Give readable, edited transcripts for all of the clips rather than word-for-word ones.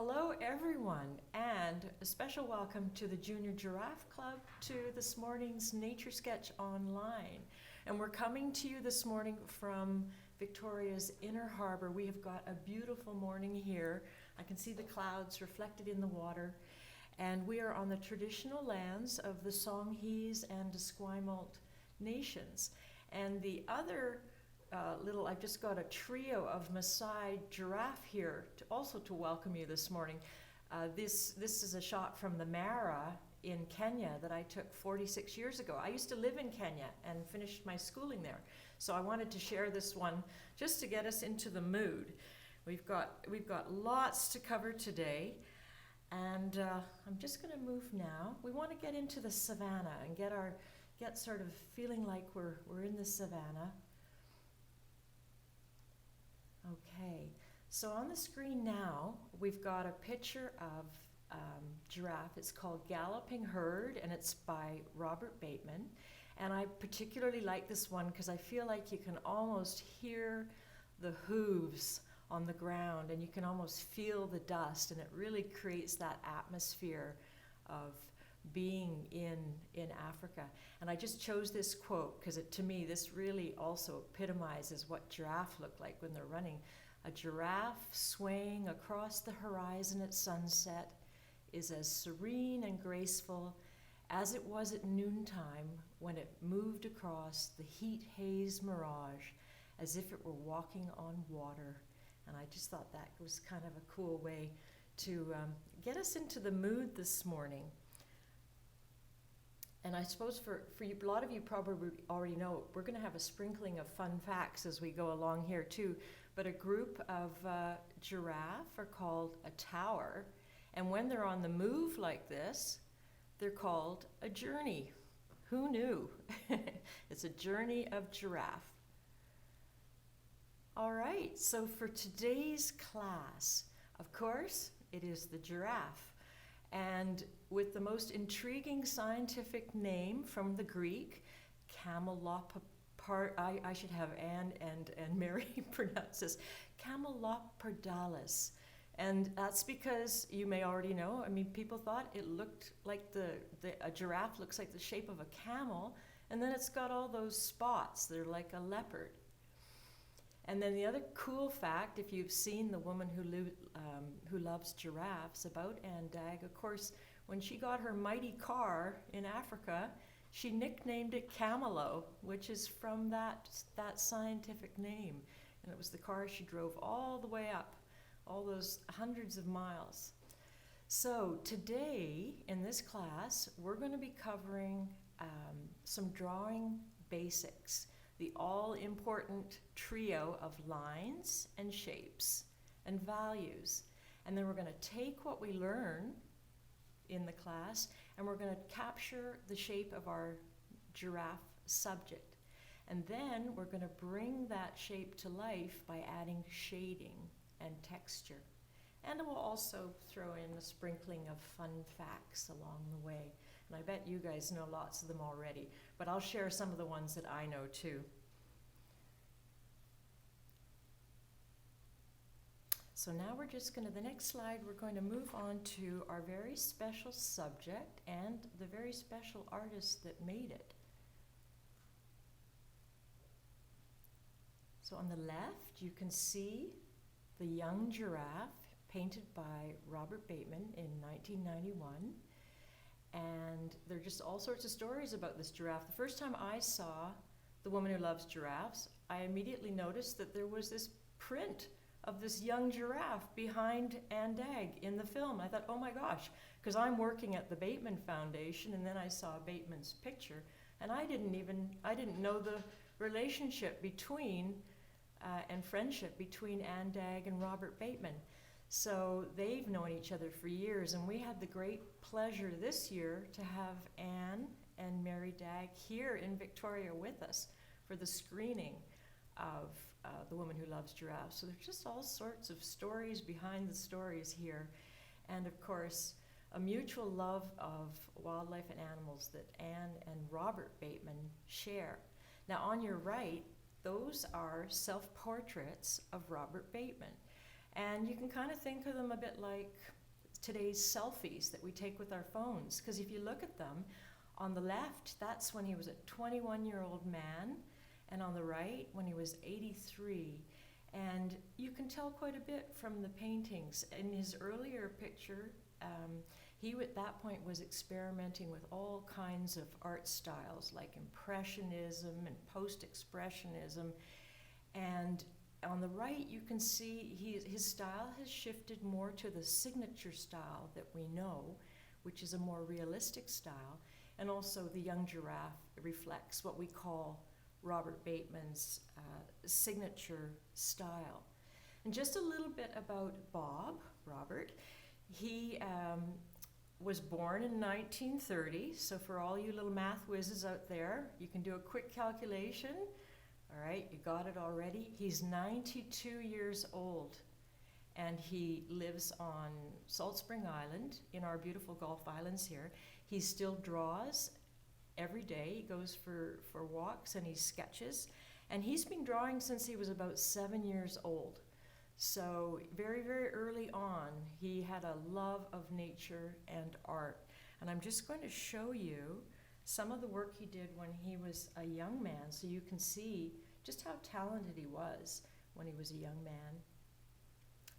Hello everyone, and a special welcome to the Junior Giraffe Club to this morning's NatureSketch online. And we're coming to you this morning from Victoria's Inner Harbor. We have got a beautiful morning here. I can see the clouds reflected in the water. And we are on the traditional lands of the Songhees and Esquimalt nations. And the other I've just got a trio of Maasai giraffe here to welcome you this morning. This is a shot from the Mara in Kenya that I took 46 years ago. I used to live in Kenya and finished my schooling there. So I wanted to share this one just to get us into the mood. We've got lots to cover today. And I'm just going to move now. We want to get into the savannah and get sort of feeling like we're in the savannah. Okay, so on the screen now, we've got a picture of giraffe. It's called Galloping Herd, and it's by Robert Bateman. And I particularly like this one because I feel like you can almost hear the hooves on the ground, and you can almost feel the dust, and it really creates that atmosphere of being in Africa. And I just chose this quote because to me this really also epitomizes what giraffe look like when they're running. A giraffe swaying across the horizon at sunset is as serene and graceful as it was at noontime when it moved across the heat haze mirage as if it were walking on water. And I just thought that was kind of a cool way to get us into the mood this morning. And I suppose for you, a lot of you probably already know, we're going to have a sprinkling of fun facts as we go along here too. But a group of giraffe are called a tower. And when they're on the move like this, they're called a journey. Who knew? It's a journey of giraffe. All right, so for today's class, of course, it is the giraffe. And with the most intriguing scientific name from the Greek, I should have Anne and Mary pronounce this, Camelopardalis. And that's because you may already know, people thought it looked like a giraffe looks like the shape of a camel, and then it's got all those spots. They're like a leopard. And then the other cool fact, if you've seen The Woman Who Loves Giraffes about Anne Dagg, of course, when she got her mighty car in Africa, she nicknamed it Camelo, which is from that scientific name. And it was the car she drove all the way up, all those hundreds of miles. So today, in this class, we're going to be covering some drawing basics. The all-important trio of lines and shapes and values. And then we're going to take what we learn in the class and we're going to capture the shape of our giraffe subject. And then we're going to bring that shape to life by adding shading and texture. And we'll also throw in a sprinkling of fun facts along the way. And I bet you guys know lots of them already, but I'll share some of the ones that I know too. So now we're just going to, the next slide, we're going to move on to our very special subject and the very special artist that made it. So on the left, you can see the young giraffe painted by Robert Bateman in 1991. And there are just all sorts of stories about this giraffe. The first time I saw The Woman Who Loves Giraffes, I immediately noticed that there was this print of this young giraffe behind Anne Dagg in the film. I thought, oh my gosh, because I'm working at the Bateman Foundation, and then I saw Bateman's picture, and I didn't know the relationship between and friendship between Anne Dagg and Robert Bateman. So they've known each other for years, and we had the great pleasure this year to have Anne and Mary Dagg here in Victoria with us for the screening of The Woman Who Loves Giraffes. So there's just all sorts of stories behind the stories here. And of course, a mutual love of wildlife and animals that Anne and Robert Bateman share. Now on your right, those are self-portraits of Robert Bateman. And you can kind of think of them a bit like today's selfies that we take with our phones. Because if you look at them, on the left, that's when he was a 21-year-old man, and on the right, when he was 83. And you can tell quite a bit from the paintings. In his earlier picture, he at that point was experimenting with all kinds of art styles like Impressionism and Post-Expressionism. And on the right, you can see his style has shifted more to the signature style that we know, which is a more realistic style. And also the young giraffe reflects what we call Robert Bateman's signature style. And just a little bit about Robert. He was born in 1930, so for all you little math whizzes out there, you can do a quick calculation. All right, you got it already. He's 92 years old, and he lives on Salt Spring Island in our beautiful Gulf Islands here. He still draws every day. He goes for walks and he sketches. And he's been drawing since he was about 7 years old. So very, very early on, he had a love of nature and art. And I'm just going to show you some of the work he did when he was a young man, so you can see just how talented he was when he was a young man.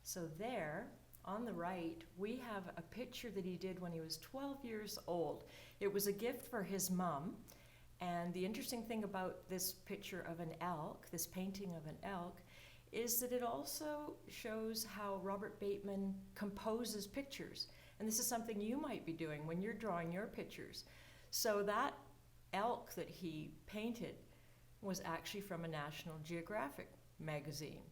So there, on the right, we have a picture that he did when he was 12 years old. It was a gift for his mom. And the interesting thing about this picture of an elk, this painting of an elk, is that it also shows how Robert Bateman composes pictures. And this is something you might be doing when you're drawing your pictures. So that elk that he painted was actually from a National Geographic magazine.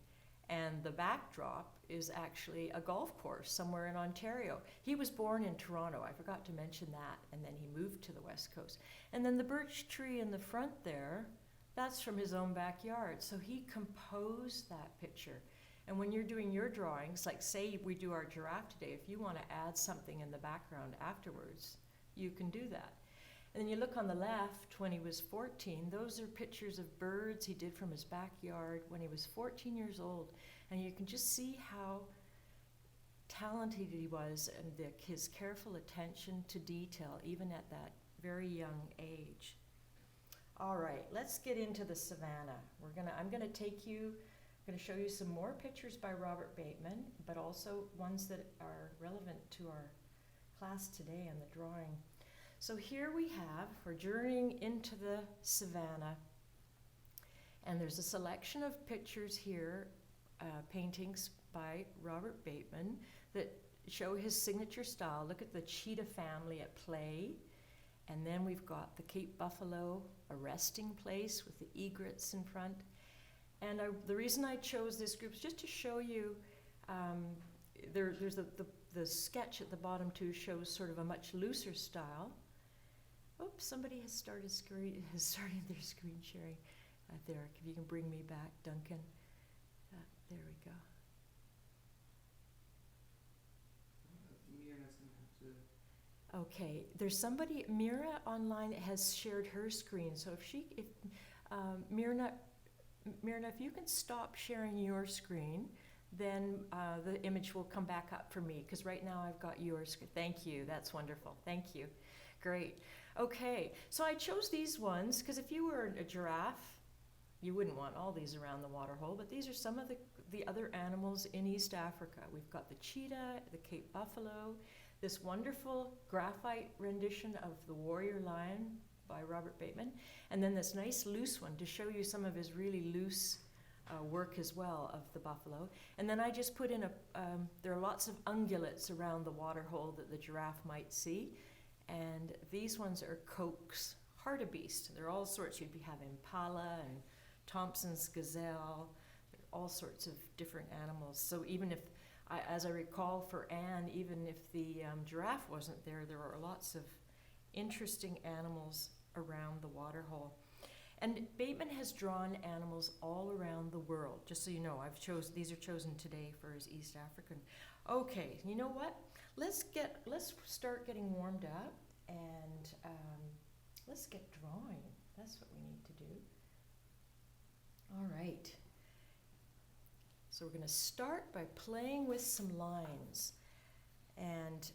And the backdrop is actually a golf course somewhere in Ontario. He was born in Toronto, I forgot to mention that, and then he moved to the West Coast. And then the birch tree in the front there, that's from his own backyard. So he composed that picture. And when you're doing your drawings, like say we do our giraffe today, if you want to add something in the background afterwards, you can do that. And then you look on the left, when he was 14, those are pictures of birds he did from his backyard when he was 14 years old. And you can just see how talented he was and his careful attention to detail, even at that very young age. All right, let's get into the savannah. I'm gonna show you some more pictures by Robert Bateman, but also ones that are relevant to our class today and the drawing. So here we're journeying into the savannah, and there's a selection of pictures here, paintings by Robert Bateman that show his signature style. Look at the cheetah family at play, and then we've got the Cape Buffalo, a resting place with the egrets in front. And the reason I chose this group is just to show you, there's the sketch at the bottom too shows sort of a much looser style. Oops, somebody has started their screen sharing. There, if you can bring me back, Duncan. There we go. Okay, there's somebody, Mira online has shared her screen. So Myrna, if you can stop sharing your screen, then the image will come back up for me, because right now I've got yours. Thank you, that's wonderful, thank you. Great. Okay, so I chose these ones because if you were a giraffe, you wouldn't want all these around the waterhole, but these are some of the other animals in East Africa. We've got the cheetah, the Cape buffalo, this wonderful graphite rendition of the warrior lion by Robert Bateman, and then this nice loose one to show you some of his really loose work as well of the buffalo. And then I just put in there are lots of ungulates around the waterhole that the giraffe might see. And these ones are Koch's hartebeest. They're all sorts. You'd have impala and Thompson's gazelle, all sorts of different animals. So even if, as I recall for Anne, even if the giraffe wasn't there, there are lots of interesting animals around the waterhole. And Bateman has drawn animals all around the world. Just so you know, these are chosen today for his East African. Okay, you know what? Let's start getting warmed up, and let's get drawing. That's what we need to do. All right. So we're going to start by playing with some lines. And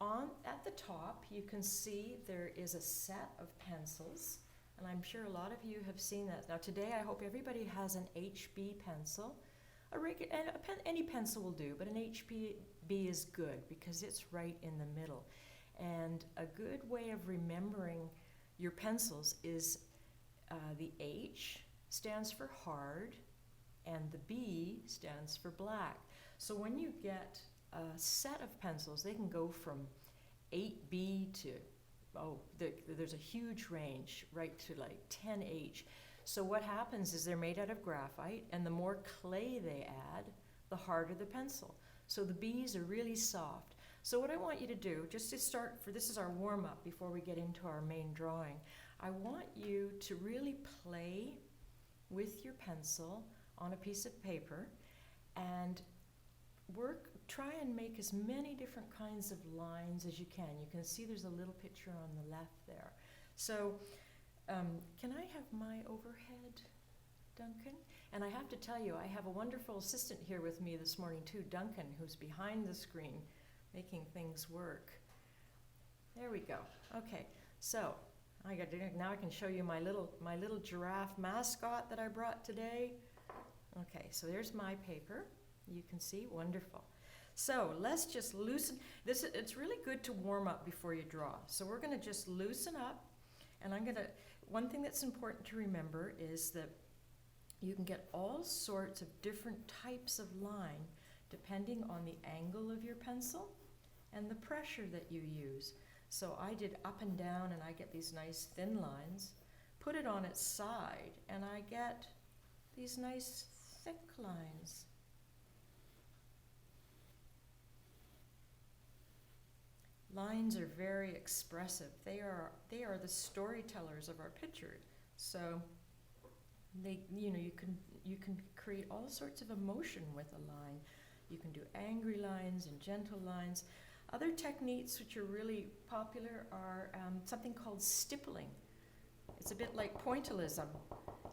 at the top, you can see there is a set of pencils. And I'm sure a lot of you have seen that. Now today, I hope everybody has an HB pencil. Any pencil will do, but an HB is good because it's right in the middle. And a good way of remembering your pencils is the H stands for hard, and the B stands for black. So when you get a set of pencils, they can go from 8B to, there's a huge range, right to like 10H. So what happens is they're made out of graphite, and the more clay they add, the harder the pencil. So the B's are really soft. So what I want you to do, just to start, this is our warm-up before we get into our main drawing, I want you to really play with your pencil on a piece of paper and try and make as many different kinds of lines as you can. You can see there's a little picture on the left there. So can I have my overhead, Duncan? And I have to tell you, I have a wonderful assistant here with me this morning too, Duncan, who's behind the screen making things work. There we go. Okay, so now I can show you my little giraffe mascot that I brought today. Okay, so there's my paper. You can see, wonderful. So let's just loosen this. It's really good to warm up before you draw. So we're going to just loosen up, and one thing that's important to remember is that you can get all sorts of different types of line depending on the angle of your pencil and the pressure that you use. So I did up and down, and I get these nice thin lines. Put it on its side, and I get these nice thick lines. Lines are very expressive. They are the storytellers of our picture. So you can create all sorts of emotion with a line. You can do angry lines and gentle lines. Other techniques which are really popular are something called stippling. It's a bit like pointillism,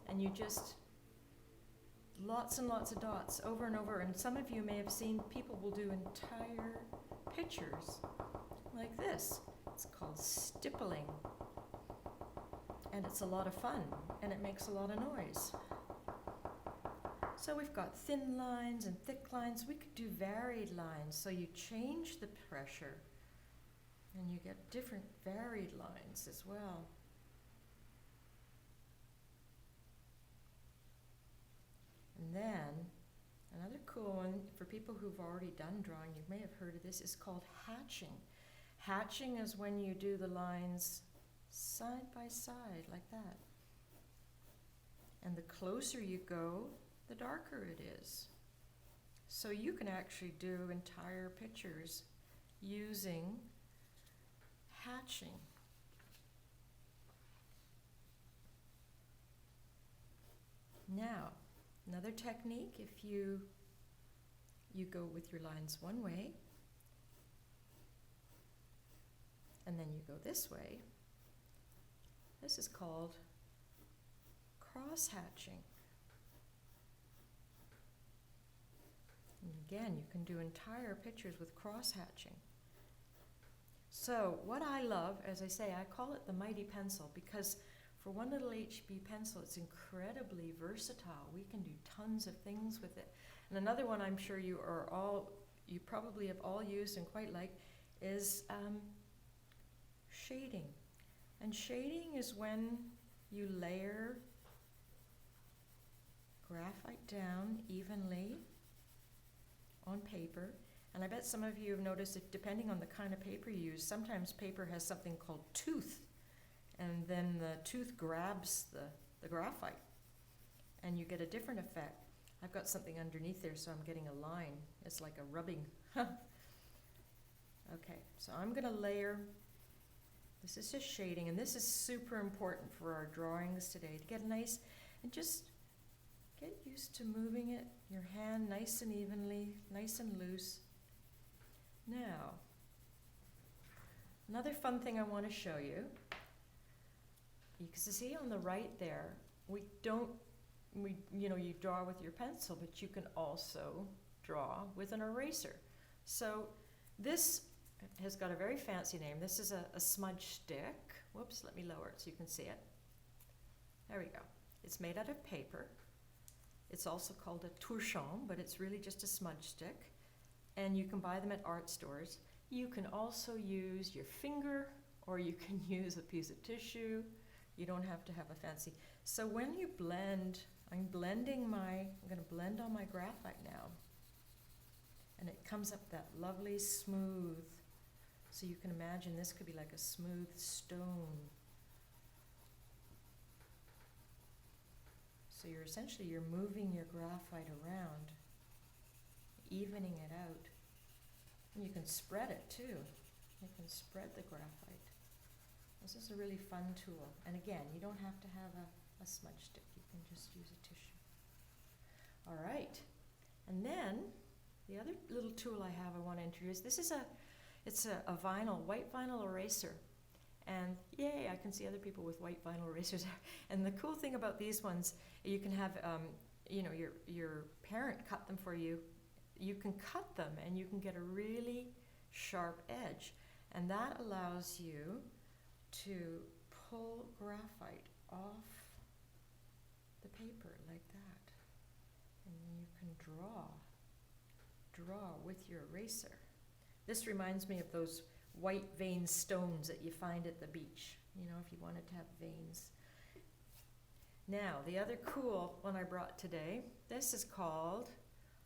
and you just lots and lots of dots over and over. And some of you may have seen people will do entire pictures like this. It's called stippling, and it's a lot of fun, and it makes a lot of noise. So we've got thin lines and thick lines. We could do varied lines, so you change the pressure and you get different varied lines as well. And then another cool one for people who've already done drawing, you may have heard of this, is called hatching. Hatching is when you do the lines side by side like that. And the closer you go, the darker it is. So you can actually do entire pictures using hatching. Now, another technique, if you go with your lines one way, and then you go this way, this is called cross-hatching. And again, you can do entire pictures with cross-hatching. So what I love, as I say, I call it the mighty pencil, because for one little HB pencil, it's incredibly versatile. We can do tons of things with it. And another one I'm sure you probably have all used and quite like is shading. And shading is when you layer graphite down evenly on paper. And I bet some of you have noticed that depending on the kind of paper you use, sometimes paper has something called tooth, and then the tooth grabs the graphite, and you get a different effect. I've got something underneath there, so I'm getting a line. It's like a rubbing. Okay, so I'm going to layer. This is just shading, and this is super important for our drawings today, to get nice, and just get used to moving it, your hand nice and evenly, nice and loose. Now, another fun thing I want to show you, you can see on the right there, we don't you draw with your pencil, but you can also draw with an eraser. So this has got a very fancy name. This is a smudge stick. Whoops, let me lower it so you can see it. There we go. It's made out of paper. It's also called a torchon, but it's really just a smudge stick. And you can buy them at art stores. You can also use your finger, or you can use a piece of tissue. You don't have to have a fancy. So when you blend, I'm going to blend on my graphite now. And it comes up that lovely smooth. So you can imagine this could be like a smooth stone. So you're moving your graphite around, evening it out. And you can spread it too. You can spread the graphite. This is a really fun tool. And again, you don't have to have a smudge stick. You can just use a tissue. All right. And then the other little tool I have I want to introduce, it's a white vinyl eraser. And yay, I can see other people with white vinyl erasers. And the cool thing about these ones, you can have your parent cut them for you. You can cut them and you can get a really sharp edge. And that allows you to pull graphite off the paper like that. And then you can draw with your eraser. This reminds me of those white veined stones that you find at the beach, if you wanted to have veins. Now, the other cool one I brought today, this is called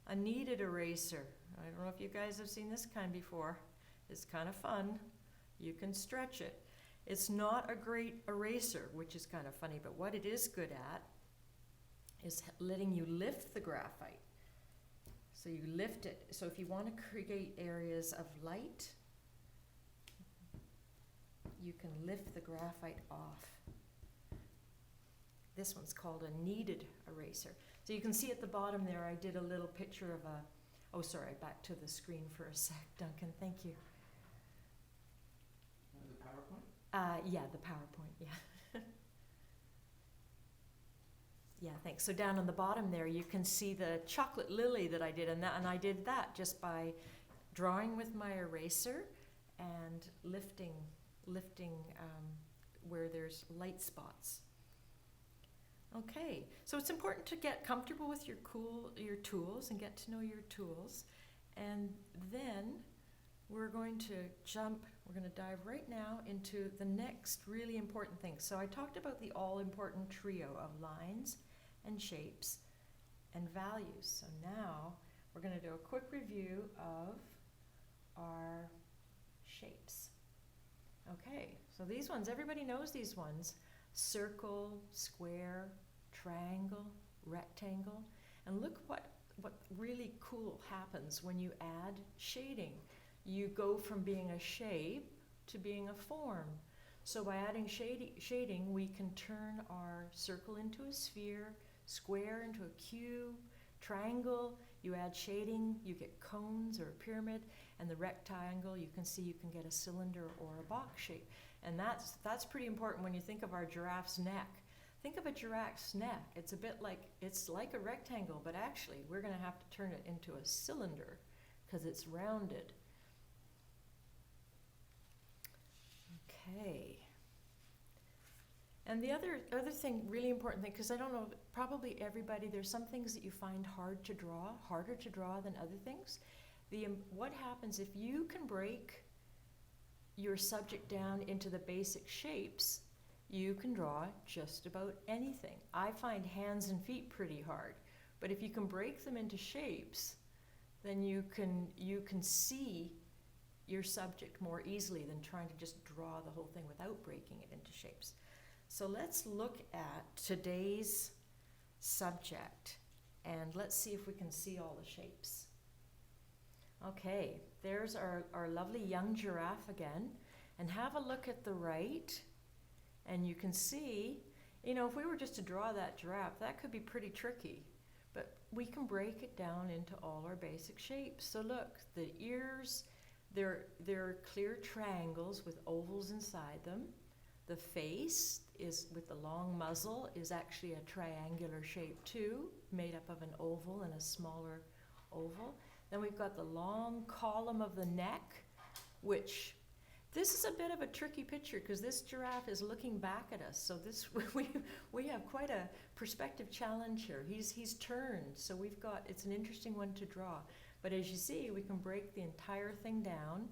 a kneaded eraser. I don't know if you guys have seen this kind before. It's kind of fun. You can stretch it. It's not a great eraser, which is kind of funny, but what it is good at is letting you lift the graphite. So you lift it. So if you want to create areas of light, you can lift the graphite off. This one's called a kneaded eraser. So you can see at the bottom there, I did a little picture of back to the screen for a sec, Duncan, thank you. The PowerPoint? Yeah, the PowerPoint, yeah. Yeah, thanks. So down on the bottom there, you can see the chocolate lily that I did, and I did that just by drawing with my eraser and lifting where there's light spots. Okay, so it's important to get comfortable with your tools and get to know your tools. And then we're going to dive right now into the next really important thing. So I talked about the all-important trio of lines and shapes and values. So now we're going to do a quick review of our shapes. Okay, so these ones, everybody knows these ones. Circle, square, triangle, rectangle. And look what really cool happens when you add shading. You go from being a shape to being a form. So by adding shading, we can turn our circle into a sphere, square into a cube, triangle, you add shading, you get cones or a pyramid, and the rectangle, you can see you can get a cylinder or a box shape. And that's pretty important when you think of our giraffe's neck. Think of a giraffe's neck. It's like a rectangle, but actually we're going to have to turn it into a cylinder because it's rounded. Okay. And the other thing, really important thing, because I don't know, probably everybody, there's some things that you find harder to draw than other things. What happens if you can break your subject down into the basic shapes, you can draw just about anything. I find hands and feet pretty hard, but if you can break them into shapes, then you can see your subject more easily than trying to just draw the whole thing without breaking it into shapes. So let's look at today's subject and let's see if we can see all the shapes. Okay, there's our lovely young giraffe again. And have a look at the right, and you can see, if we were just to draw that giraffe, that could be pretty tricky. But we can break it down into all our basic shapes. So look, the ears, they're clear triangles with ovals inside them. The face is with the long muzzle is actually a triangular shape too, made up of an oval and a smaller oval. Then we've got the long column of the neck, which this is a bit of a tricky picture because this giraffe is looking back at us. So this we have quite a perspective challenge here. He's turned, so it's an interesting one to draw. But as you see, we can break the entire thing down.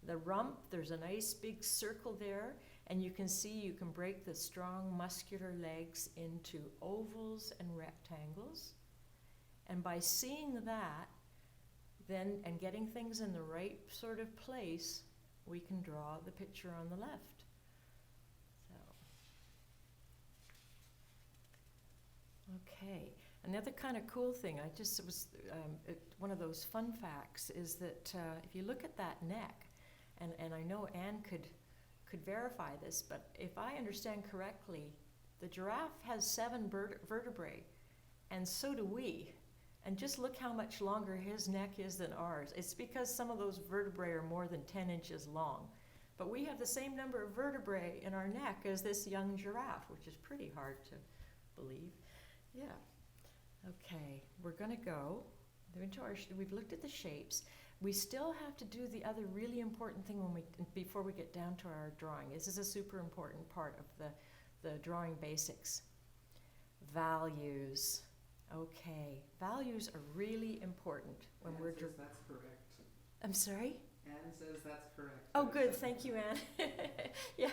The rump, there's a nice big circle there, and you can see you can break the strong muscular legs into ovals and rectangles. And by seeing that, then, and getting things in the right sort of place, we can draw the picture on the left. So, okay. Another kind of cool thing, one of those fun facts is that if you look at that neck, and I know Anne could verify this, but if I understand correctly, the giraffe has 7 vertebrae, and so do we. And just look how much longer his neck is than ours. It's because some of those vertebrae are more than 10 inches long. But we have the same number of vertebrae in our neck as this young giraffe, which is pretty hard to believe. Yeah. Okay, we're gonna go into we've looked at the shapes. We still have to do the other really important thing before we get down to our drawing. This is a super important part of the drawing basics. Values. Okay, values are really important when Anne we're says that's correct. I'm sorry? Anne says that's correct. Oh, good, thank you, Anne. Yeah,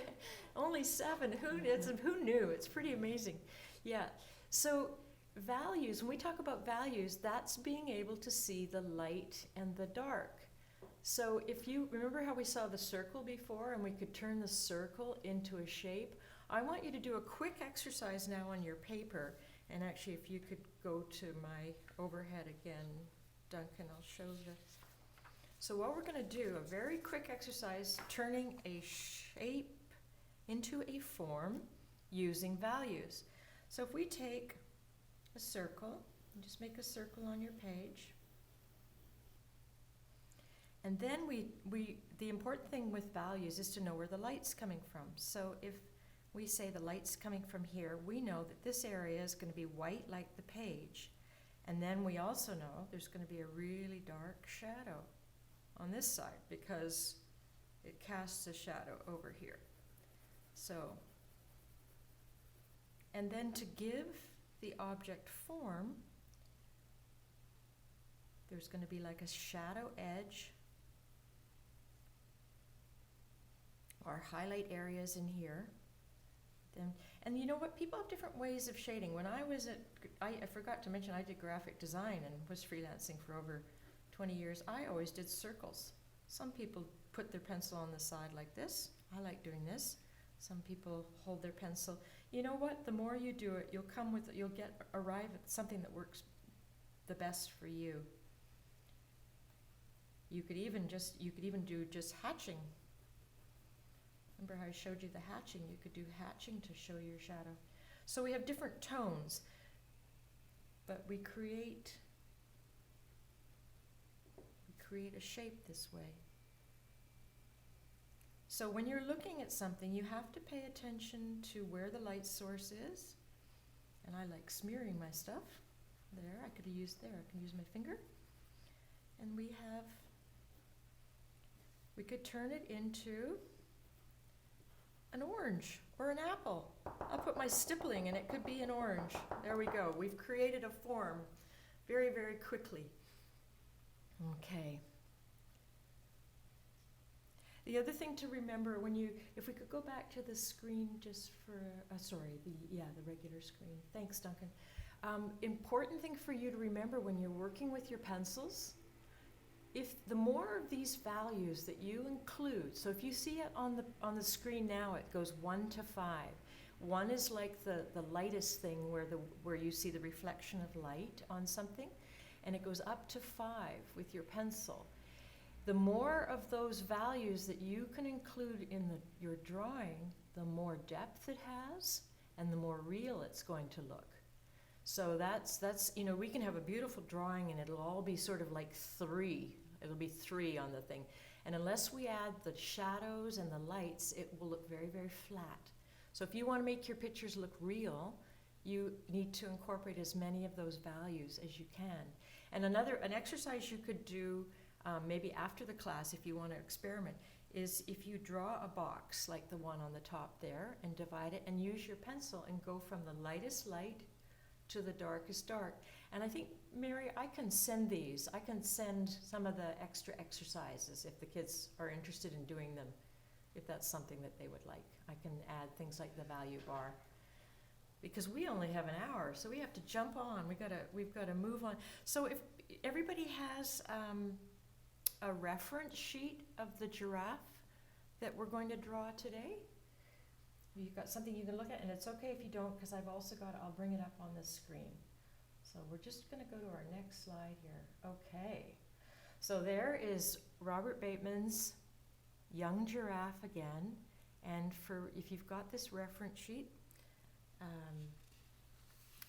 only 7. Who knew? It's pretty amazing. Yeah, so values, when we talk about values, that's being able to see the light and the dark. So if you remember how we saw the circle before and we could turn the circle into a shape, I want you to do a quick exercise now on your paper. And actually, if you could go to my overhead again, Duncan, I'll show you. So what we're going to do, a very quick exercise, turning a shape into a form using values. So if we take a circle, just make a circle on your page. And then the important thing with values is to know where the light's coming from. So if we say the light's coming from here, we know that this area is going to be white like the page. And then we also know there's going to be a really dark shadow on this side because it casts a shadow over here. So, and then to give the object form, there's going to be like a shadow edge or highlight areas in here. And you know what, people have different ways of shading. When I was I forgot to mention I did graphic design and was freelancing for over 20 years. I always did circles. Some people put their pencil on the side like this. I like doing this. Some people hold their pencil. You know what, the more you do it, you'll arrive at something that works the best for you. You could even do just hatching. Remember how I showed you the hatching? You could do hatching to show your shadow. So we have different tones, but we create a shape this way. So when you're looking at something, you have to pay attention to where the light source is. And I like smearing my stuff. There, I can use my finger. And we could turn it into an orange or an apple. I'll put my stippling and it could be an orange. There we go. We've created a form very, very quickly. Okay. The other thing to remember if we could go back to the screen just for, the regular screen. Thanks, Duncan. Important thing for you to remember when you're working with your pencils, if the more of these values that you include, so if you see it on the screen now, it goes 1 to 5. 1 is like the lightest thing where you see the reflection of light on something, and it goes up to 5 with your pencil. The more of those values that you can include in your drawing, the more depth it has, and the more real it's going to look. So that's we can have a beautiful drawing and it'll all be sort of like 3. It'll be 3 on the thing. And unless we add the shadows and the lights, it will look very, very flat. So if you want to make your pictures look real, you need to incorporate as many of those values as you can. And an exercise you could do maybe after the class if you want to experiment is if you draw a box like the one on the top there and divide it and use your pencil and go from the lightest light to the darkest dark. And I think, Mary, I can send these. I can send some of the extra exercises if the kids are interested in doing them, if that's something that they would like. I can add things like the value bar. Because we only have an hour, so we have to jump on. We've got to move on. So if everybody has a reference sheet of the giraffe that we're going to draw today, you've got something you can look at, and it's okay if you don't, because I'll bring it up on the screen. So we're just going to go to our next slide here. Okay. So there is Robert Bateman's Young Giraffe again, and if you've got this reference sheet,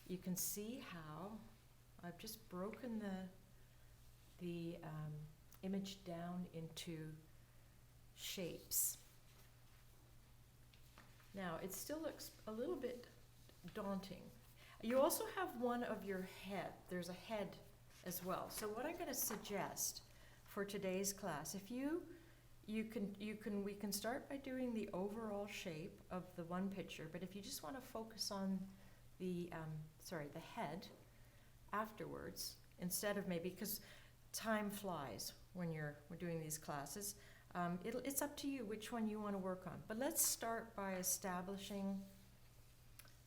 you can see how I've just broken the image down into shapes. Now, it still looks a little bit daunting. You also have one of your head. There's a head as well. So what I'm going to suggest for today's class, if we can start by doing the overall shape of the one picture, but if you just want to focus on the head afterwards, instead of maybe, because time flies when we're doing these classes, it's up to you which one you want to work on. But let's start by establishing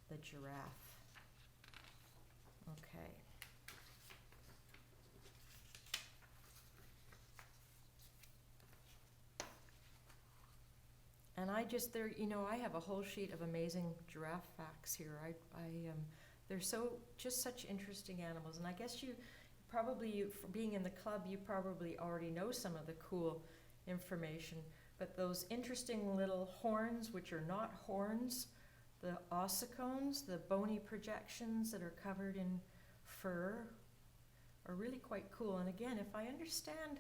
the giraffe. Okay. And I have a whole sheet of amazing giraffe facts here. They're just such interesting animals. And I guess for being in the club, you probably already know some of the cool information. But those interesting little horns, which are not horns, the ossicones, the bony projections that are covered in fur, are really quite cool. And again, if I understand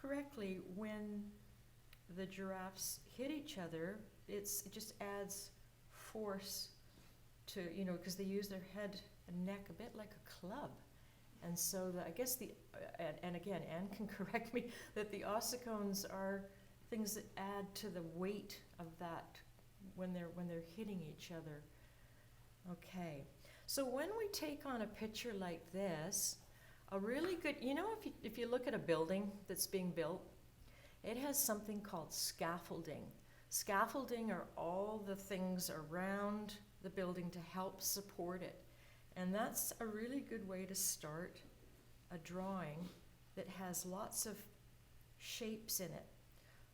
correctly, when the giraffes hit each other, it just adds force to, because they use their head and neck a bit like a club. And so I guess and again, Anne can correct me, that the ossicones are things that add to the weight of that when they're hitting each other. Okay, so when we take on a picture like this, a really good, if you look at a building that's being built, it has something called scaffolding. Scaffolding are all the things around the building to help support it. And that's a really good way to start a drawing that has lots of shapes in it.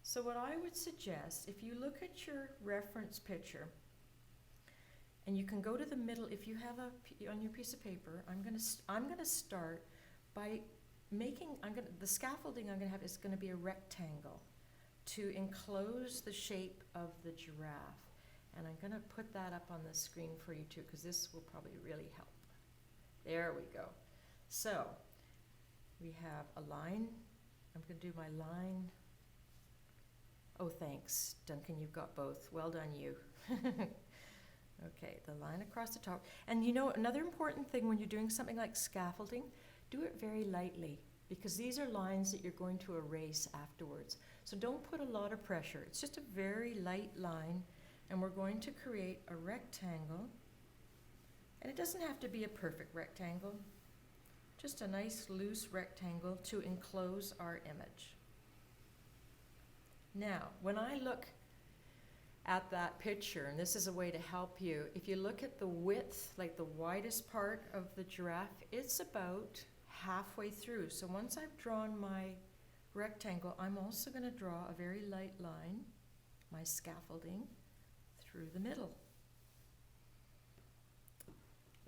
So what I would suggest, if you look at your reference picture, and you can go to the middle, if you have on your piece of paper, I'm gonna start by the scaffolding I'm gonna have is gonna be a rectangle to enclose the shape of the giraffe. And I'm gonna put that up on the screen for you too, because this will probably really help. There we go. So we have a line. I'm gonna do my line. Oh, thanks, Duncan, you've got both. Well done, you. Okay, the line across the top. And another important thing when you're doing something like scaffolding, do it very lightly, because these are lines that you're going to erase afterwards. So don't put a lot of pressure. It's just a very light line, and we're going to create a rectangle. And it doesn't have to be a perfect rectangle, just a nice loose rectangle to enclose our image. Now, when I look at that picture, and this is a way to help you, if you look at the width, like the widest part of the giraffe, it's about halfway through. So once I've drawn my rectangle, I'm also going to draw a very light line, my scaffolding, through the middle.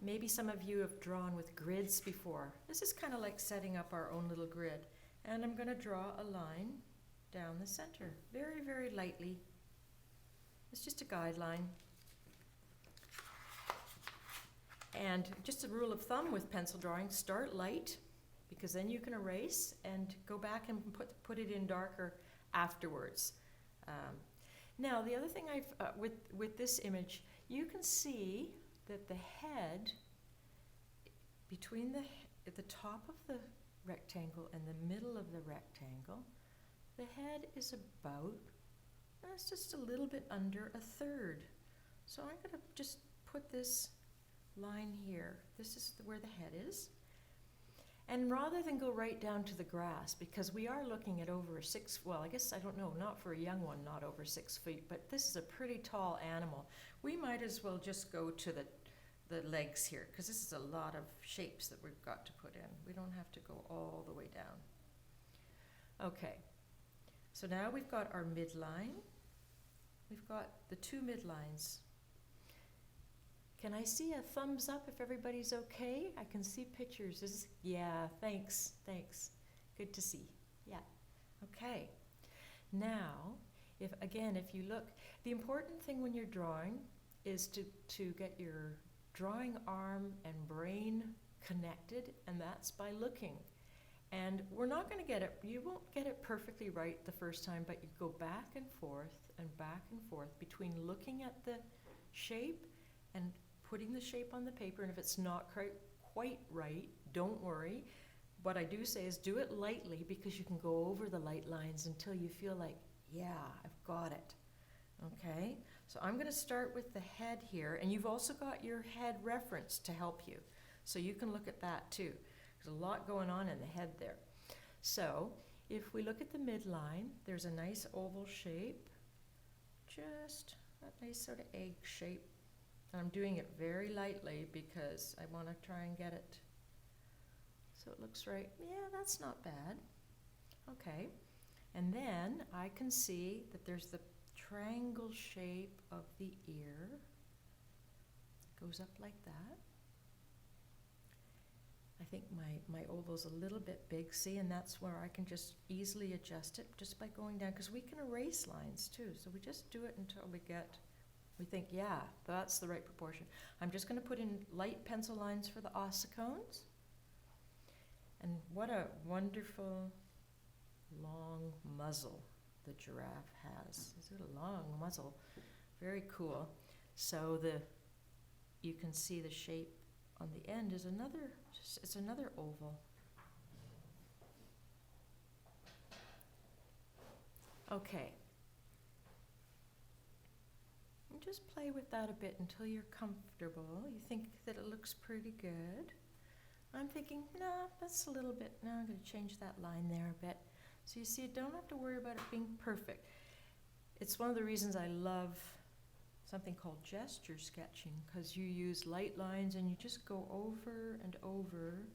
Maybe some of you have drawn with grids before. This is kind of like setting up our own little grid. And I'm going to draw a line down the center, very, very lightly. It's just a guideline. And just a rule of thumb with pencil drawing, start light, because then you can erase and go back and put it in darker afterwards. Now, the other thing with this image, you can see that the head, between at the top of the rectangle and the middle of the rectangle, the head is about, it's just a little bit under a third. So I'm going to just put this line here. This is where the head is. And rather than go right down to the grass, because we are looking at over well, I guess, I don't know, not for a young one, not over 6 feet, but this is a pretty tall animal. We might as well just go to the legs here, because this is a lot of shapes that we've got to put in. We don't have to go all the way down. Okay, so now we've got our midline. We've got the 2 midlines. Can I see a thumbs up if everybody's okay? I can see pictures. Yeah, thanks. Good to see. Yeah, okay. Now, if you look, the important thing when you're drawing is to get your drawing arm and brain connected, and that's by looking. And we're not going to get it, you won't get it perfectly right the first time, but you go back and forth between looking at the shape and putting the shape on the paper. And if it's not quite right, don't worry. What I do say is do it lightly, because you can go over the light lines until you feel like, yeah, I've got it. Okay, so I'm going to start with the head here, and you've also got your head reference to help you. So you can look at that too. There's a lot going on in the head there. So if we look at the midline, there's a nice oval shape, just a nice sort of egg shape. And I'm doing it very lightly because I want to try and get it so it looks right. Yeah, that's not bad. Okay, and then I can see that there's the triangle shape of the ear. It goes up like that. I think my oval's a little bit big, see, and that's where I can just easily adjust it just by going down, because we can erase lines too, so we just do it until we think, yeah, that's the right proportion. I'm just going to put in light pencil lines for the ossicones. And what a wonderful long muzzle the giraffe has. It's a long muzzle, very cool. So you can see the shape on the end is it's another oval. Okay. And just play with that a bit until you're comfortable. You think that it looks pretty good. I'm thinking, nah, that's a little bit, now I'm going to change that line there a bit. So you see, you don't have to worry about it being perfect. It's one of the reasons I love something called gesture sketching, because you use light lines and you just go over and over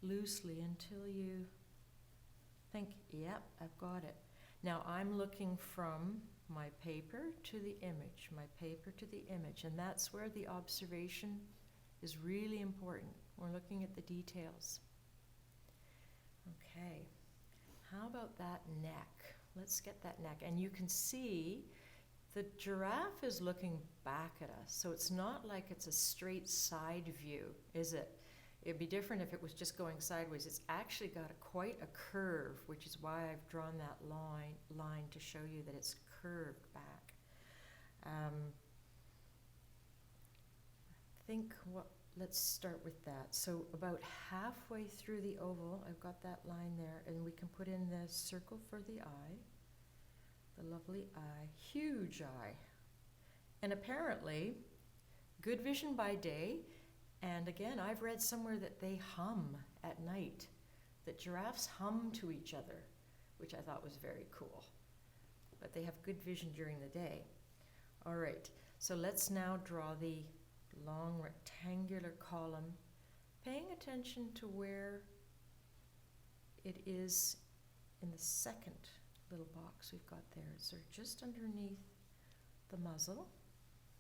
loosely until you think, yep, I've got it. Now I'm looking from my paper to the image, and that's where the observation is really important. We're looking at the details. Okay, how about that neck? Let's get that neck. And you can see the giraffe is looking back at us, so it's not like it's a straight side view, is it? It'd be different if it was just going sideways. It's actually got quite a curve, which is why I've drawn that line to show you that it's curved back. Let's start with that. So about halfway through the oval, I've got that line there, and we can put in the circle for the eye, the lovely eye, huge eye. And apparently, good vision by day, and again, I've read somewhere that they hum at night, that giraffes hum to each other, which I thought was very cool. But they have good vision during the day. All right, so let's now draw the long rectangular column, paying attention to where it is in the second little box we've got there. So just underneath the muzzle,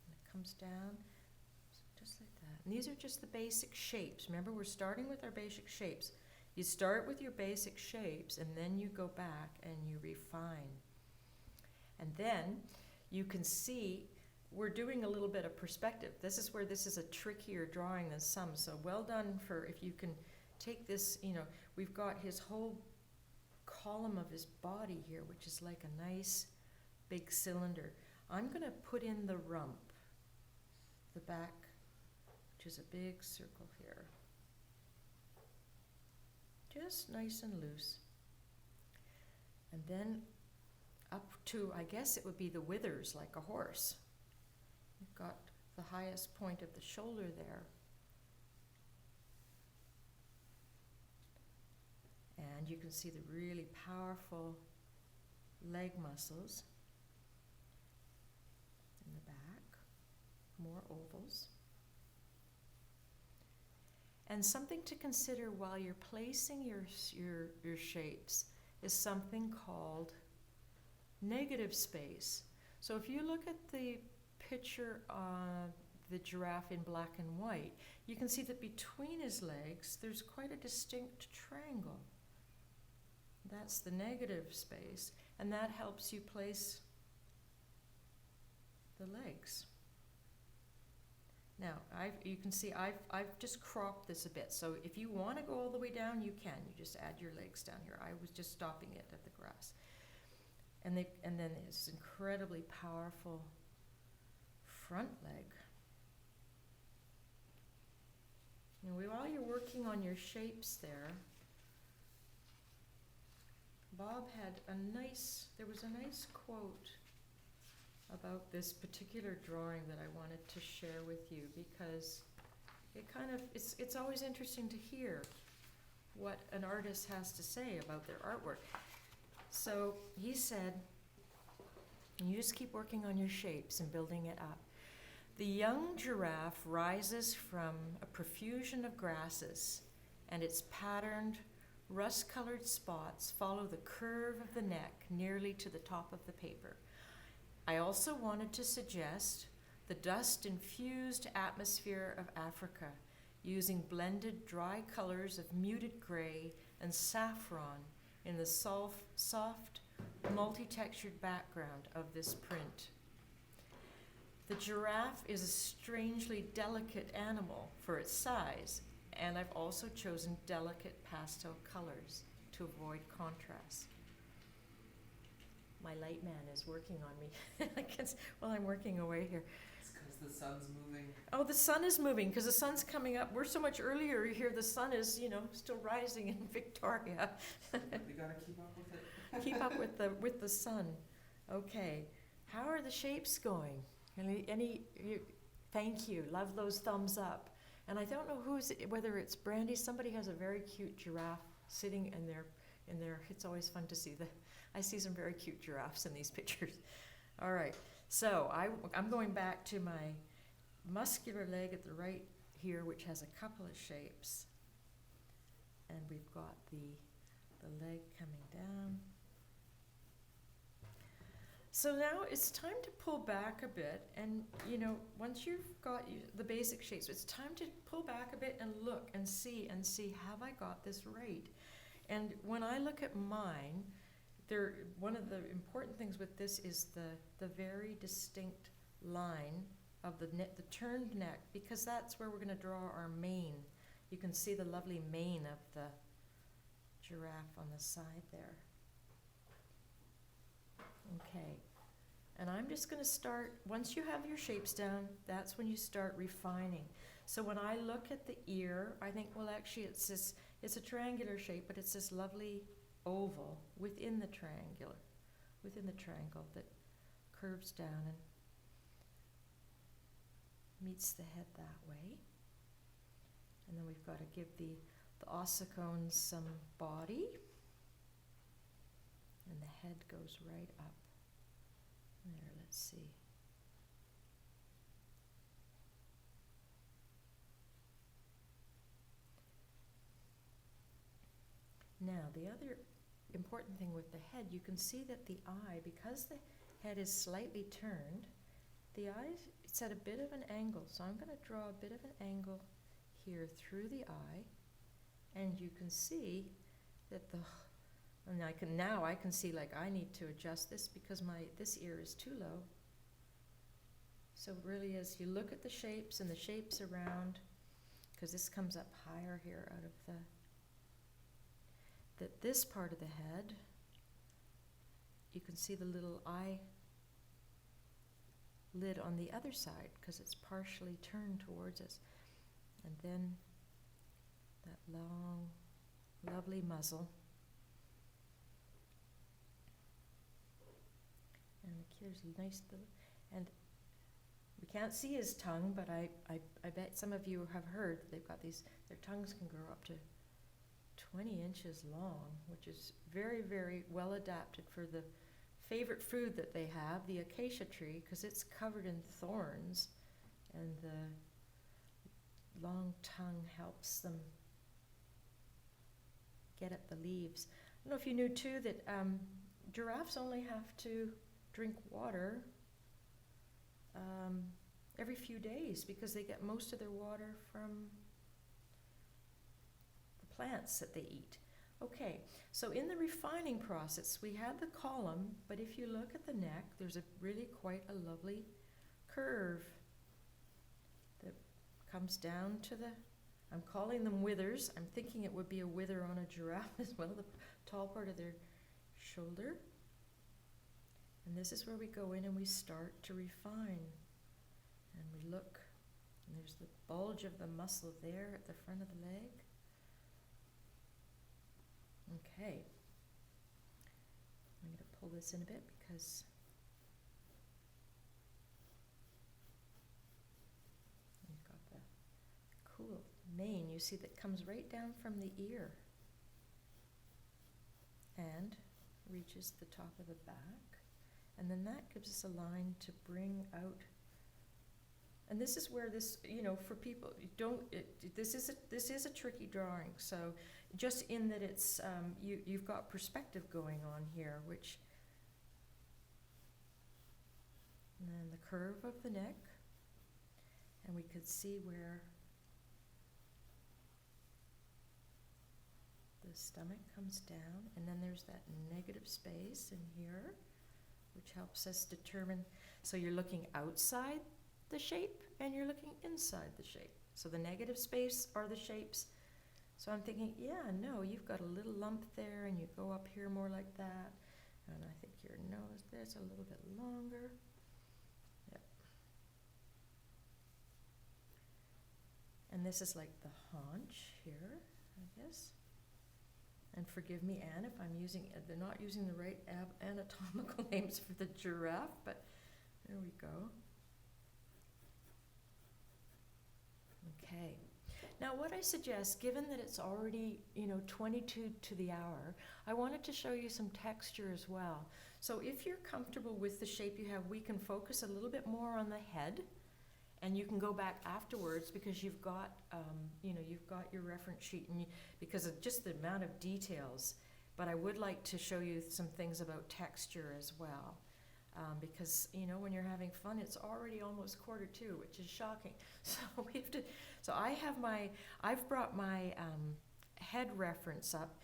and it comes down just like that. And these are just the basic shapes. Remember, we're starting with our basic shapes. You start with your basic shapes, and then you go back and you refine. And then you can see we're doing a little bit of perspective. This is where this is a trickier drawing than some. So well done for, if you can take this, we've got his whole column of his body here, which is like a nice big cylinder. I'm going to put in the rump, the back, which is a big circle here. Just nice and loose. And then up to, I guess it would be the withers like a horse. You've got the highest point of the shoulder there. And you can see the really powerful leg muscles in the back, more ovals. And something to consider while you're placing your shapes is something called negative space. So if you look at the picture of the giraffe in black and white, you can see that between his legs there's quite a distinct triangle. That's the negative space, and that helps you place the legs. Now, you can see I've just cropped this a bit, so if you want to go all the way down, you can. You just add your legs down here. I was just stopping it at the grass. And then this incredibly powerful front leg. And while you're working on your shapes there, Bob had there was a nice quote about this particular drawing that I wanted to share with you, because it's always interesting to hear what an artist has to say about their artwork. So he said, you just keep working on your shapes and building it up. The young giraffe rises from a profusion of grasses, and its patterned, rust-colored spots follow the curve of the neck nearly to the top of the paper. I also wanted to suggest the dust-infused atmosphere of Africa, using blended dry colors of muted gray and saffron in the soft, multi-textured background of this print. The giraffe is a strangely delicate animal for its size, and I've also chosen delicate pastel colors to avoid contrast. My light man is working on me while I'm working away here. It's because the sun's moving. Oh, the sun is moving because the sun's coming up. We're so much earlier here. The sun is, still rising in Victoria. We gotta keep up with it. Keep up with the sun. Okay, how are the shapes going? Thank you. Love those thumbs up. And I don't know whether it's Brandy. Somebody has a very cute giraffe sitting in there. It's always fun to see I see some very cute giraffes in these pictures. All right, so I'm going back to my muscular leg at the right here, which has a couple of shapes. And we've got the leg coming down. So now it's time to pull back a bit, and once you've got the basic shapes, it's time to pull back a bit and look and see, have I got this right? And when I look at mine, one of the important things with this is the very distinct line of the turned neck, because that's where we're going to draw our mane. You can see the lovely mane of the giraffe on the side there. Okay, and I'm just going to start, once you have your shapes down, that's when you start refining. So when I look at the ear, I think, well, actually it's a triangular shape, but it's this lovely oval within the triangle that curves down and meets the head that way. And then we've got to give the ossicones some body. And the head goes right up. There, let's see. Now, the other important thing with the head, you can see that the eye, because the head is slightly turned, the eye, it's at a bit of an angle. So I'm going to draw a bit of an angle here through the eye. And you can see that and I can see, like, I need to adjust this because this ear is too low. So really, as you look at the shapes and the shapes around, because this comes up higher here out of this part of the head, you can see the little eye lid on the other side because it's partially turned towards us. And then that long, lovely muzzle. And here's a nice little, and we can't see his tongue, but I bet some of you have heard that they've got these, their tongues can grow up to 20 inches long, which is very, very well adapted for the favorite food that they have, the acacia tree, because it's covered in thorns, and the long tongue helps them get at the leaves. I don't know if you knew too that giraffes only have to drink water every few days because they get most of their water from the plants that they eat. Okay, so in the refining process, we had the column, but if you look at the neck, there's a really quite a lovely curve that comes down to the, I'm calling them withers. I'm thinking it would be a wither on a giraffe as well, the tall part of their shoulder. And this is where we go in and we start to refine. And we look, and there's the bulge of the muscle there at the front of the leg. Okay. I'm going to pull this in a bit because you've got the cool mane, you see, that comes right down from the ear and reaches the top of the back. And then that gives us a line to bring out. And this is where this, you know, for people, this is a tricky drawing. So just in that it's, you've got perspective going on here, which, and then the curve of the neck, and we could see where the stomach comes down, and then there's that negative space in here, which helps us determine, so you're looking outside the shape and you're looking inside the shape. So the negative space are the shapes. So I'm thinking, yeah, no, you've got a little lump there and you go up here more like that. And I think your nose there's a little bit longer. Yep. And this is like the haunch here, I guess. And forgive me, Anne, if I'm using, they're not using the right anatomical names for the giraffe, but there we go. Okay. Now what I suggest, given that it's already, 22 to the hour, I wanted to show you some texture as well. So if you're comfortable with the shape you have, we can focus a little bit more on the head, and you can go back afterwards because you've got, you've got your reference sheet, and because of just the amount of details. But I would like to show you some things about texture as well. Because when you're having fun, it's already almost 1:45, which is shocking. So we have to. So I've brought my head reference up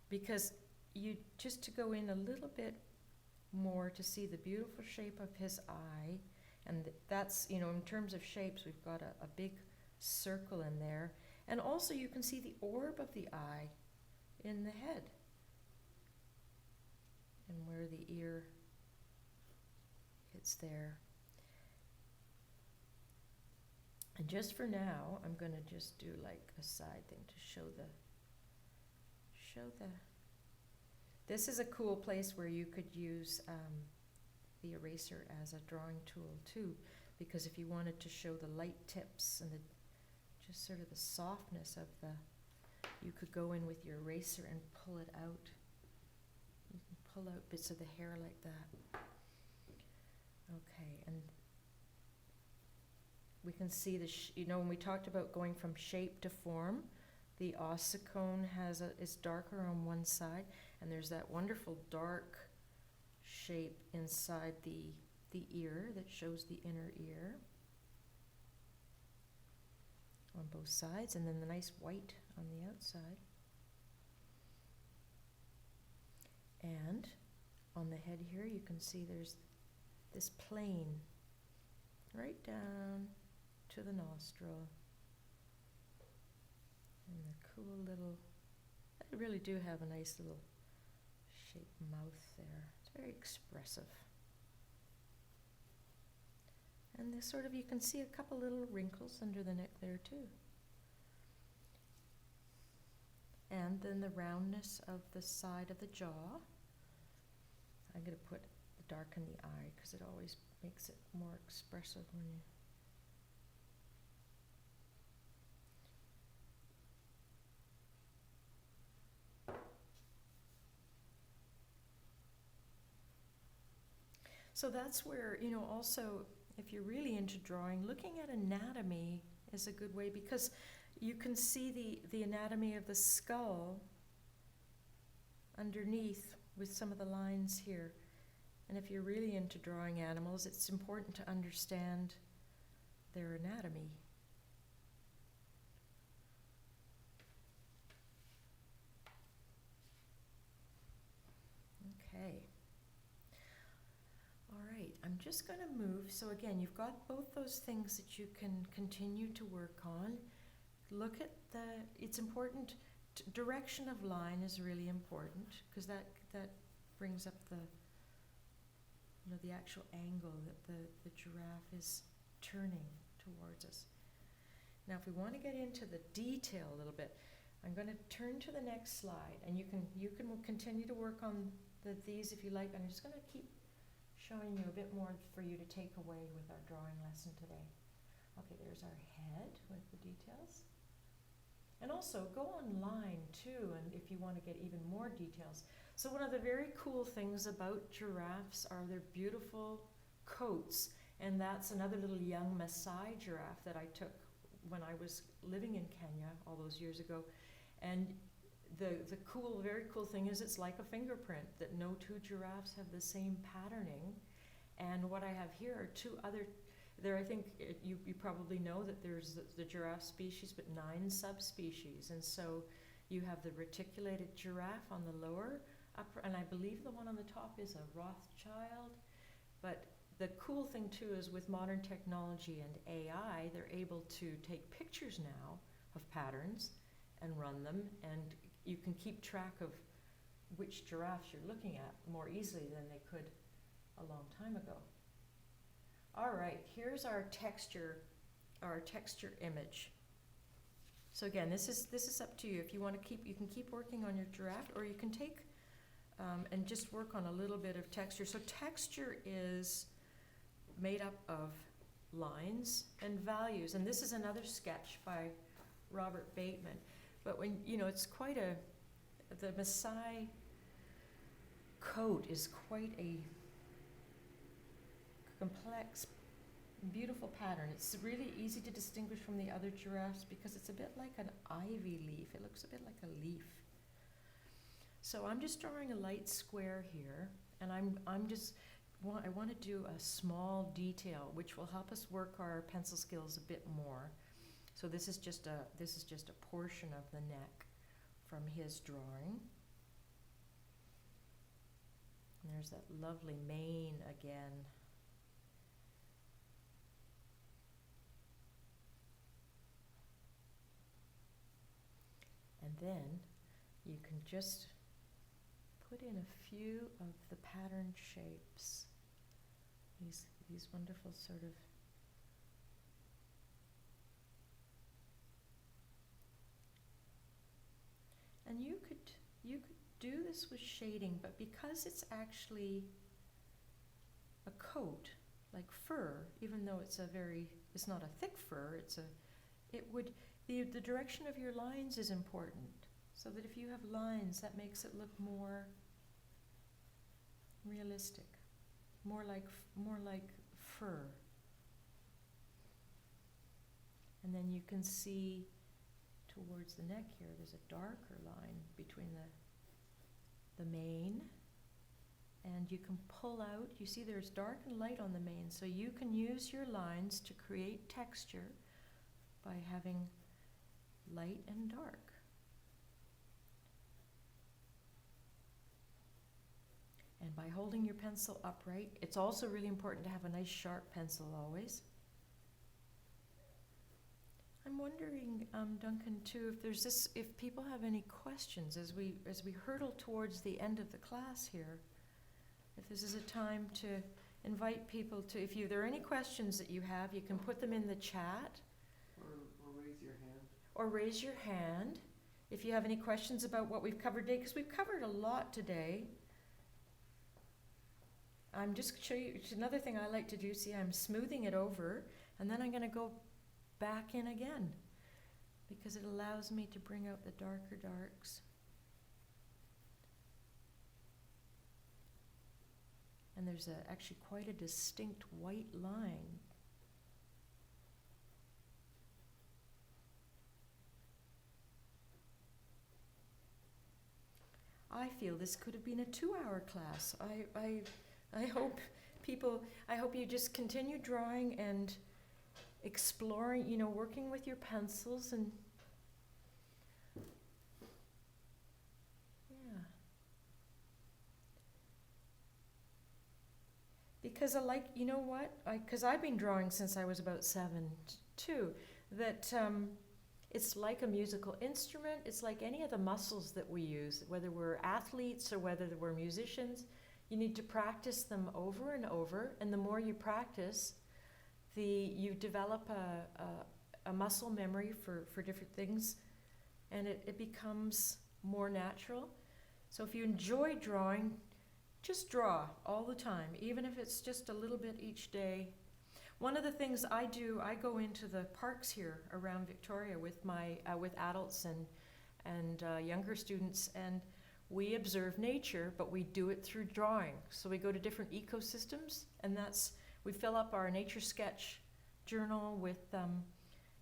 because just to go in a little bit more to see the beautiful shape of his eye, and that's in terms of shapes, we've got a big circle in there, and also you can see the orb of the eye in the head, and where the ear. It's there. And just for now, I'm going to just do like a side thing to show the, this is a cool place where you could use the eraser as a drawing tool too, because if you wanted to show the light tips and just sort of the softness of you could go in with your eraser and pull it out. You can pull out bits of the hair like that. Okay, and we can see when we talked about going from shape to form, the ossicone is darker on one side, and there's that wonderful dark shape inside the ear that shows the inner ear on both sides, and then the nice white on the outside. And on the head here, you can see there's this plane right down to the nostril, and the cool little, I really do have a nice little shaped mouth there. It's very expressive. And this sort of, you can see a couple little wrinkles under the neck there too. And then the roundness of the side of the jaw. I'm going to darken the eye because it always makes it more expressive when you... So that's where, you know, also, if you're really into drawing, looking at anatomy is a good way, because you can see the anatomy of the skull underneath with some of the lines here. And if you're really into drawing animals, it's important to understand their anatomy. Okay. All right, I'm just going to move. So again, you've got both those things that you can continue to work on. Look at it's important, direction of line is really important, because that brings up the actual angle that the giraffe is turning towards us. Now, if we want to get into the detail a little bit, I'm going to turn to the next slide, and you can continue to work on these if you like. I'm just going to keep showing you a bit more for you to take away with our drawing lesson today. Okay, there's our head with the details. And also go online too, and if you want to get even more details. So one of the very cool things about giraffes are their beautiful coats, and that's another little young Maasai giraffe that I took when I was living in Kenya all those years ago. And the very cool thing is it's like a fingerprint, that no two giraffes have the same patterning. And what I have here are two other, I think you probably know that there's the giraffe species, but 9 subspecies. And so you have the reticulated giraffe on the lower upper, and I believe the one on the top is a Rothschild. But the cool thing too is with modern technology and AI, they're able to take pictures now of patterns and run them, and you can keep track of which giraffes you're looking at more easily than they could a long time ago. All right, here's our texture image. So again, this is up to you. If you want to you can keep working on your giraffe, or you can take and just work on a little bit of texture. So texture is made up of lines and values, and this is another sketch by Robert Bateman. But when, it's quite the Maasai coat is quite a complex, beautiful pattern. It's really easy to distinguish from the other giraffes because it's a bit like an ivy leaf. It looks a bit like a leaf. So I'm just drawing a light square here, and I want to do a small detail which will help us work our pencil skills a bit more. So this is just a portion of the neck from his drawing. And there's that lovely mane again. And then you can just put in a few of the pattern shapes. These wonderful sort of and you could do this with shading, but because it's actually a coat, like fur, even though it's not a thick fur, the direction of your lines is important. So that if you have lines, that makes it look more realistic, more like fur. And then you can see towards the neck here, there's a darker line between the mane, and you can pull out, you see there's dark and light on the mane, so you can use your lines to create texture by having light and dark. And by holding your pencil upright, it's also really important to have a nice sharp pencil always. I'm wondering, Duncan, too, if people have any questions as we hurtle towards the end of the class here, if this is a time to invite people to, if there are any questions that you have, you can put them in the chat. Or raise your hand. Or raise your hand if you have any questions about what we've covered today, because we've covered a lot today. I'm just show you, it's another thing I like to do. See, I'm smoothing it over, and then I'm going to go back in again, because it allows me to bring out the darker darks. And there's actually quite a distinct white line. I feel this could have been a 2-hour class. I hope you just continue drawing and exploring, working with your pencils and yeah. Because I like, because I've been drawing since I was about 7 too, that it's like a musical instrument. It's like any of the muscles that we use, whether we're athletes or whether we're musicians. You need to practice them over and over, and the more you practice, you develop a muscle memory for different things, and it becomes more natural. So if you enjoy drawing, just draw all the time, even if it's just a little bit each day. One of the things I do, I go into the parks here around Victoria with with adults and younger students, and we observe nature, but we do it through drawing. So we go to different ecosystems, and we fill up our NatureSketch journal with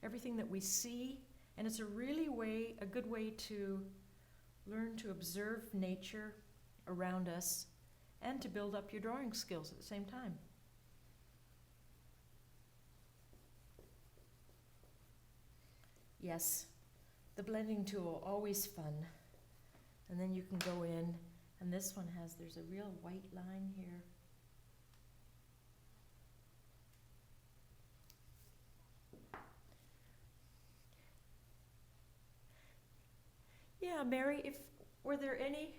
everything that we see, and it's a good way to learn to observe nature around us and to build up your drawing skills at the same time. Yes, the blending tool, always fun. And then you can go in, and this one there's a real white line here. Yeah, Mary, were there any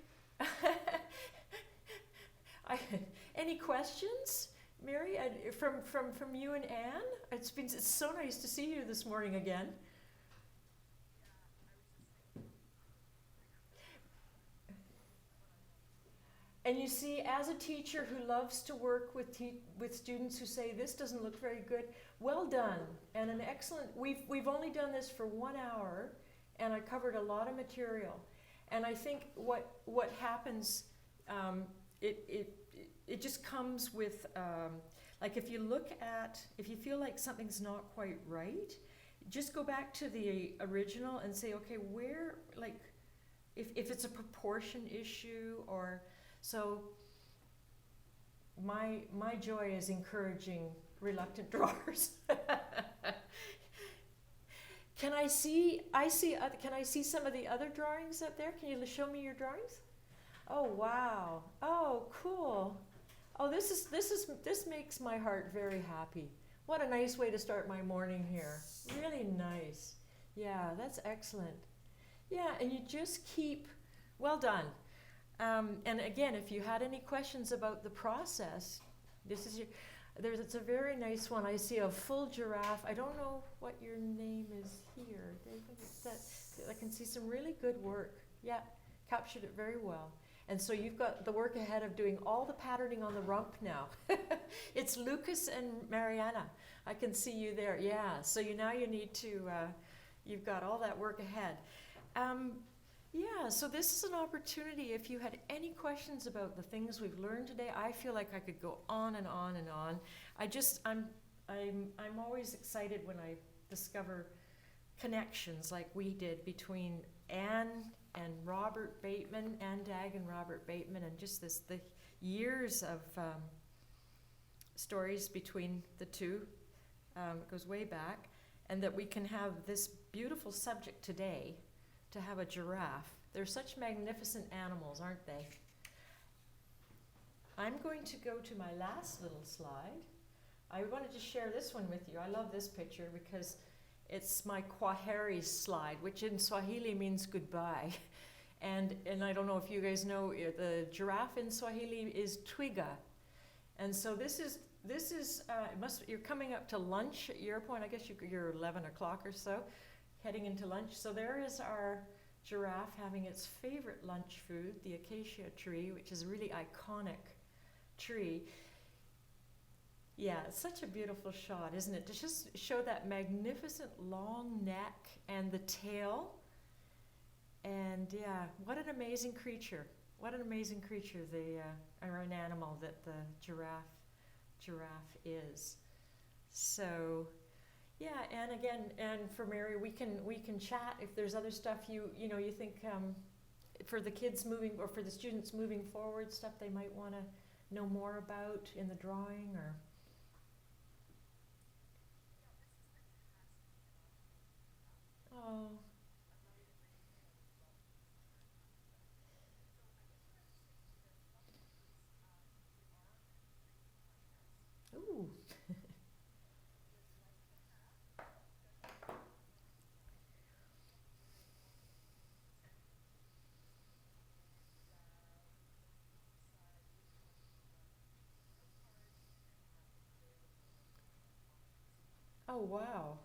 any questions, Mary, from you and Anne? It's so nice to see you this morning again. And you see, as a teacher who loves to work with students who say, this doesn't look very good, well done, and an excellent, we've only done this for 1 hour, and I covered a lot of material. And I think what happens, it just comes with, like if you feel like something's not quite right, just go back to the original and say, okay, where, like, if it's a proportion issue or, so my joy is encouraging reluctant drawers. Can I see some of the other drawings up there? Can you show me your drawings? Oh, wow. Oh, cool. Oh, this makes my heart very happy. What a nice way to start my morning here. Really nice. Yeah, that's excellent. Yeah, and you just well done. And again, if you had any questions about the process, it's a very nice one. I see a full giraffe. I don't know what your name is here. I can see some really good work. Yeah, captured it very well. And so you've got the work ahead of doing all the patterning on the rump now. It's Lucas and Mariana. I can see you there. Yeah, so now you need to, you've got all that work ahead. Yeah, so this is an opportunity. If you had any questions about the things we've learned today, I feel like I could go on and on and on. I'm always excited when I discover connections like we did between Anne and Robert Bateman, Anne Dagg and Robert Bateman, and just the years of stories between the two. It goes way back, and that we can have this beautiful subject today, to have a giraffe. They're such magnificent animals, aren't they? I'm going to go to my last little slide. I wanted to share this one with you. I love this picture because it's my Kwaheri slide, which in Swahili means goodbye. And I don't know if you guys know, the giraffe in Swahili is twiga. And so this is you're coming up to lunch at your point. I guess you're 11 o'clock or so, heading into lunch. So there is our giraffe having its favorite lunch food, the acacia tree, which is a really iconic tree. Yeah, it's such a beautiful shot, isn't it? To just show that magnificent long neck and the tail. And yeah, what an amazing creature. What an amazing creature, or an animal that the giraffe is. So yeah, and again, and for Mary, we can chat if there's other stuff you think for the kids moving, or for the students moving forward, stuff they might want to know more about in the drawing, or oh. Ooh. Oh, wow.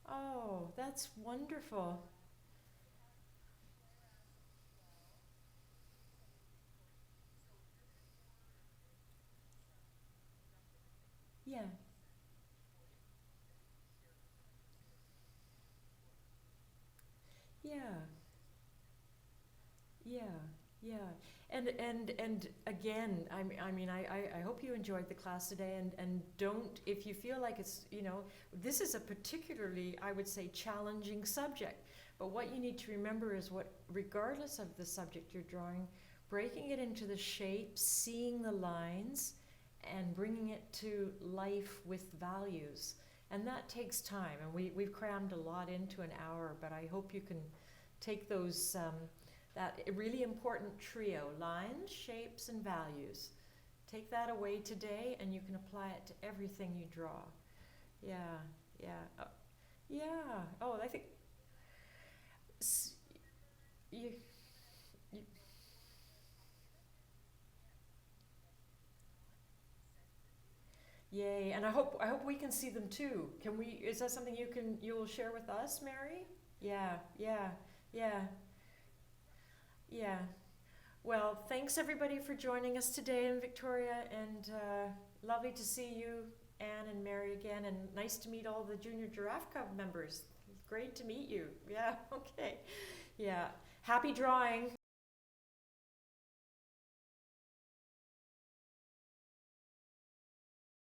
Oh, that's wonderful. Yeah, yeah, yeah, yeah. And again, I hope you enjoyed the class today, and don't, if you feel like it's, this is a particularly, I would say, challenging subject. But what you need to remember is regardless of the subject you're drawing, breaking it into the shapes, seeing the lines, and bringing it to life with values. And that takes time, and we've crammed a lot into an hour, but I hope you can take those, that really important trio, lines, shapes, and values. Take that away today, and you can apply it to everything you draw. Yeah, yeah, yeah. Oh, I think you, you, yay! And I hope we can see them too. Can we? Is that something you'll share with us, Mary? Yeah, yeah, yeah, yeah. Well, thanks everybody for joining us today in Victoria, and lovely to see you, Anne and Mary, again, and nice to meet all the Junior Giraffe Club members. Great to meet you. Yeah, okay. Yeah. Happy drawing.